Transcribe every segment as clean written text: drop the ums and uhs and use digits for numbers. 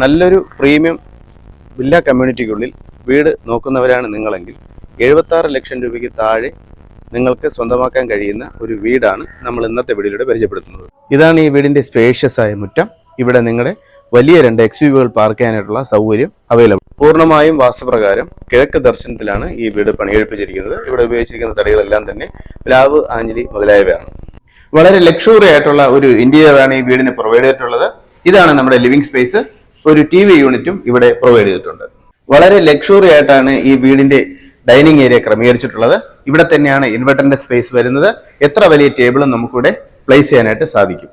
നല്ലൊരു premium villa കമ്മ്യൂണിറ്റിക്കുള്ളിൽ വീട് നോക്കുന്നവരാണ് നിങ്ങളെങ്കിൽ 76 ലക്ഷം രൂപയ്ക്ക് താഴെ നിങ്ങൾക്ക് സ്വന്തമാക്കാൻ കഴിയുന്ന ഒരു വീടാണ് നമ്മൾ ഇന്നത്തെ വീഡിയോയിലൂടെ പരിചയപ്പെടുത്തുന്നത്. ഇതാണ് ഈ വീടിൻ്റെ സ്പേഷ്യസ് ആയ മുറ്റം. ഇവിടെ നിങ്ങളുടെ വലിയ 2 XUV പാർക്ക് ചെയ്യാനായിട്ടുള്ള സൗകര്യം അവൈലബിൾ. പൂർണ്ണമായും വാസ്തുപ്രകാരം കിഴക്ക് ദർശനത്തിലാണ് ഈ വീട് പണിയെടുപ്പിച്ചിരിക്കുന്നത്. ഇവിടെ ഉപയോഗിച്ചിരിക്കുന്ന തടികളെല്ലാം തന്നെ പ്ലാവ്, ആഞ്ഞിലി മുതലായവയാണ്. വളരെ ലക്ഷറി ആയിട്ടുള്ള ഒരു ഇന്റീരിയറാണ് ഈ വീടിന് പ്രൊവൈഡ് ചെയ്തിട്ടുള്ളത്. ഇതാണ് നമ്മുടെ ലിവിംഗ് സ്പേസ്. ഒരു TV യൂണിറ്റും ഇവിടെ പ്രൊവൈഡ് ചെയ്തിട്ടുണ്ട്. വളരെ ലക്ഷറി ആയിട്ടാണ് ഈ വീടിന്റെ ഡൈനിങ് ഏരിയ ക്രമീകരിച്ചിട്ടുള്ളത്. ഇവിടെ തന്നെയാണ് ഇൻവെർട്ടറിന്റെ സ്പേസ് വരുന്നത്. എത്ര വലിയ ടേബിളും നമുക്കിവിടെ പ്ലേസ് ചെയ്യാനായിട്ട് സാധിക്കും.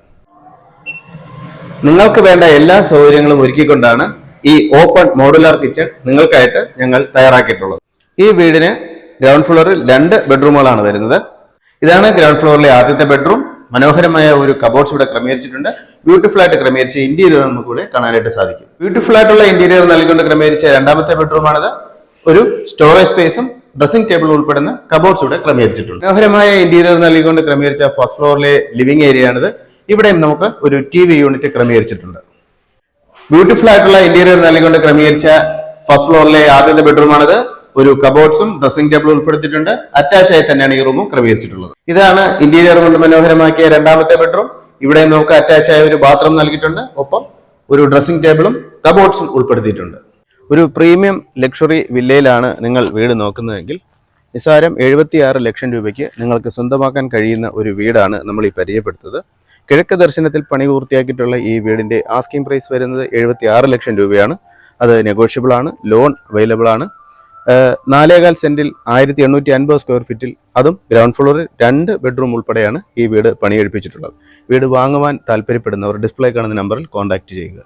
നിങ്ങൾക്ക് വേണ്ട എല്ലാ സൗകര്യങ്ങളും ഒരുക്കിക്കൊണ്ടാണ് ഈ ഓപ്പൺ മോഡുലാർ കിച്ചൺ നിങ്ങൾക്കായിട്ട് ഞങ്ങൾ തയ്യാറാക്കിയിട്ടുള്ളത്. ഈ വീടിന് ഗ്രൗണ്ട് ഫ്ലോറിൽ 2 ബെഡ്റൂമുകളാണ് വരുന്നത്. ഇതാണ് ഗ്രൗണ്ട് ഫ്ലോറിലെ ആദ്യത്തെ ബെഡ്റൂം. മനോഹരമായ ഒരു കബോർഡ്സ് ഇവിടെ ക്രമീകരിച്ചിട്ടുണ്ട്. ബ്യൂട്ടിഫുൾ ആയിട്ട് ക്രമീകരിച്ച ഇന്റീരിയർ നമുക്ക് ഇവിടെ കാണാനായിട്ട് സാധിക്കും. ബ്യൂട്ടിഫുൾ ആയിട്ടുള്ള ഇന്റീരിയർ നൽകിക്കൊണ്ട് ക്രമീകരിച്ച രണ്ടാമത്തെ ബെഡ്റൂമാണിത്. ഒരു സ്റ്റോറേജ് സ്പേസും ഡ്രസ്സിംഗ് ടേബിൾ ഉൾപ്പെടുന്ന കബോർഡ്സ് ഇവിടെ ക്രമീകരിച്ചിട്ടുണ്ട്. മനോഹരമായ ഇന്റീരിയർ നൽകിക്കൊണ്ട് ക്രമീകരിച്ച ഫസ്റ്റ് ഫ്ലോറിലെ ലിവിംഗ് ഏരിയ ആണിത്. ഇവിടെയും നമുക്ക് ഒരു TV യൂണിറ്റ് ക്രമീകരിച്ചിട്ടുണ്ട്. ബ്യൂട്ടിഫുൾ ആയിട്ടുള്ള ഇന്റീരിയർ നൽകിക്കൊണ്ട് ക്രമീകരിച്ച ഫസ്റ്റ് ഫ്ലോറിലെ ആദ്യത്തെ ബെഡ്റൂമാണിത്. ഒരു കബോർഡ്സും ഡ്രസ്സിംഗ് ടേബിൾ ഉൾപ്പെടുത്തിയിട്ടുണ്ട്. അറ്റാച്ച് ആയി തന്നെയാണ് ഈ റൂമും ക്രമീകരിച്ചിട്ടുള്ളത്. ഇതാണ് ഇന്റീരിയർ കൊണ്ട് മനോഹരമാക്കിയ രണ്ടാമത്തെ ബെഡ്റൂം. ഇവിടെ നമുക്ക് അറ്റാച്ച് ആയ ഒരു ബാത്റൂം നൽകിയിട്ടുണ്ട്. ഒപ്പം ഒരു ഡ്രസ്സിംഗ് ടേബിളും കബോർഡ്സും ഉൾപ്പെടുത്തിയിട്ടുണ്ട്. ഒരു പ്രീമിയം ലക്ഷറി വില്ലയിലാണ് നിങ്ങൾ വീട് നോക്കുന്നതെങ്കിൽ നിസ്സാരം 76 ലക്ഷം രൂപയ്ക്ക് നിങ്ങൾക്ക് സ്വന്തമാക്കാൻ കഴിയുന്ന ഒരു വീടാണ് നമ്മൾ ഈ പരിചയപ്പെടുത്തുന്നത്. കിഴക്ക് ദർശനത്തിൽ പണി പൂർത്തിയാക്കിയിട്ടുള്ള ഈ വീടിന്റെ ആസ്കിംഗ് പ്രൈസ് വരുന്നത് 76 ലക്ഷം രൂപയാണ്. അത് നെഗോഷ്യബിൾ ആണ്. ലോൺ അവൈലബിൾ ആണ്. 4.25 സെന്റിൽ 1850 സ്ക്വയർ ഫീറ്റിൽ, അതും ഗ്രൗണ്ട് ഫ്ലോറിൽ 2 ബെഡ്റൂം ഉൾപ്പെടെയാണ് ഈ വീട് പണിയെടുപ്പിച്ചിട്ടുള്ളത്. വീട് വാങ്ങുവാൻ താല്പര്യപ്പെടുന്നവർ ഡിസ്പ്ലേ കാണുന്ന നമ്പറിൽ കോൺടാക്ട് ചെയ്യുക.